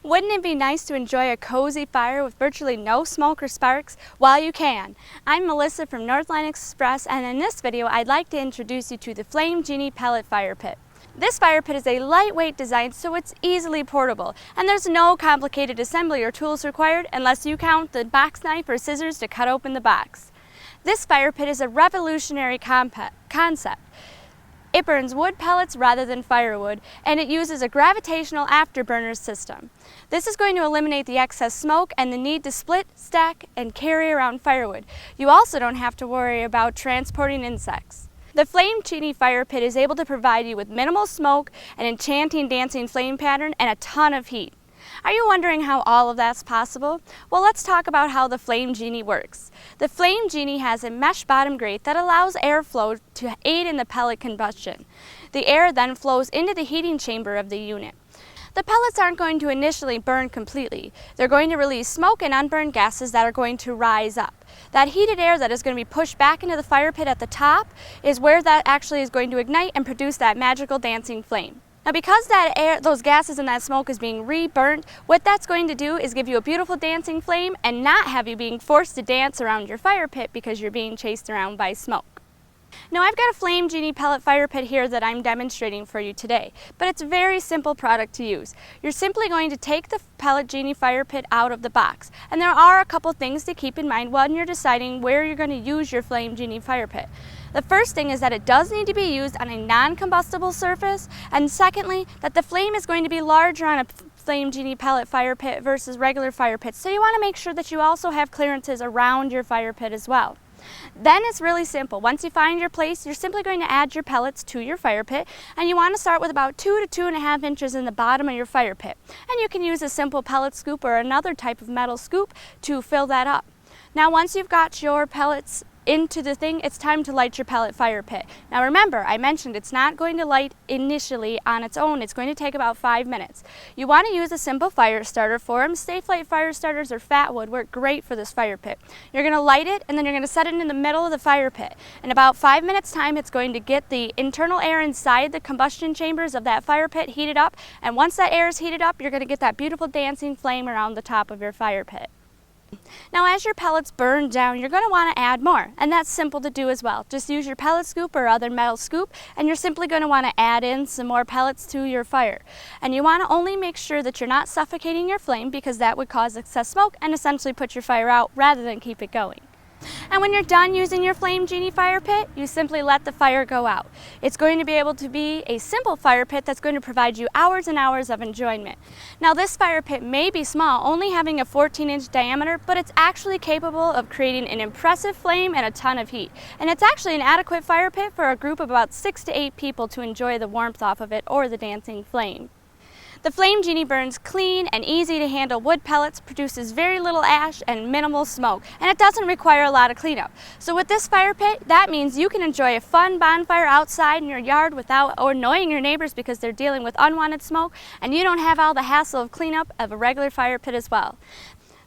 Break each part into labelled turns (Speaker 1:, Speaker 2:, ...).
Speaker 1: Wouldn't it be nice to enjoy a cozy fire with virtually no smoke or sparks while you can? I'm Melissa from Northline Express, and in this video I'd like to introduce you to the Flame Genie Pellet Fire Pit. This fire pit is a lightweight design, so it's easily portable, and there's no complicated assembly or tools required unless you count the box knife or scissors to cut open the box. This fire pit is a revolutionary concept. It burns wood pellets rather than firewood, and it uses a gravitational afterburner system. This is going to eliminate the excess smoke and the need to split, stack, and carry around firewood. You also don't have to worry about transporting insects. The Flame Genie fire pit is able to provide you with minimal smoke, an enchanting dancing flame pattern, and a ton of heat. Are you wondering how all of that's possible? Well, let's talk about how the Flame Genie works. The Flame Genie has a mesh bottom grate that allows airflow to aid in the pellet combustion. The air then flows into the heating chamber of the unit. The pellets aren't going to initially burn completely. They're going to release smoke and unburned gases that are going to rise up. That heated air that is going to be pushed back into the fire pit at the top is where that actually is going to ignite and produce that magical dancing flame. Now, because those gases and that smoke is being re-burnt, what that's going to do is give you a beautiful dancing flame and not have you being forced to dance around your fire pit because you're being chased around by smoke. Now, I've got a Flame Genie pellet fire pit here that I'm demonstrating for you today, but it's a very simple product to use. You're simply going to take the Pellet Genie fire pit out of the box, and there are a couple things to keep in mind when you're deciding where you're going to use your Flame Genie fire pit. The first thing is that it does need to be used on a non-combustible surface, and secondly, that the flame is going to be larger on a Flame Genie pellet fire pit versus regular fire pits, so you want to make sure that you also have clearances around your fire pit as well. Then it's really simple. Once you find your place, you're simply going to add your pellets to your fire pit, and you want to start with about 2 to 2.5 inches in the bottom of your fire pit. And you can use a simple pellet scoop or another type of metal scoop to fill that up. Now, once you've got your pellets into the thing, it's time to light your pellet fire pit. Now remember, I mentioned it's not going to light initially on its own. It's going to take about 5 minutes. You want to use a simple fire starter for them. Stay-Flite fire starters or fat wood work great for this fire pit. You're going to light it, and then you're going to set it in the middle of the fire pit. In about 5 minutes time, it's going to get the internal air inside the combustion chambers of that fire pit heated up, and once that air is heated up, you're going to get that beautiful dancing flame around the top of your fire pit. Now, as your pellets burn down, you're going to want to add more, and that's simple to do as well. Just use your pellet scoop or other metal scoop, and you're simply going to want to add in some more pellets to your fire. And you want to only make sure that you're not suffocating your flame, because that would cause excess smoke and essentially put your fire out rather than keep it going. And when you're done using your Flame Genie fire pit, you simply let the fire go out. It's going to be able to be a simple fire pit that's going to provide you hours and hours of enjoyment. Now, this fire pit may be small, only having a 14-inch diameter, but it's actually capable of creating an impressive flame and a ton of heat. And it's actually an adequate fire pit for a group of about 6 to 8 people to enjoy the warmth off of it or the dancing flame. The Flame Genie burns clean and easy to handle wood pellets, produces very little ash and minimal smoke, and it doesn't require a lot of cleanup. So with this fire pit, that means you can enjoy a fun bonfire outside in your yard without annoying your neighbors because they're dealing with unwanted smoke, and you don't have all the hassle of cleanup of a regular fire pit as well.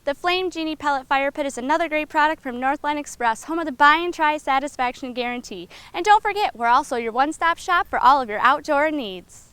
Speaker 1: The Flame Genie Pellet Fire Pit is another great product from Northline Express, home of the buy and try satisfaction guarantee. And don't forget, we're also your one-stop shop for all of your outdoor needs.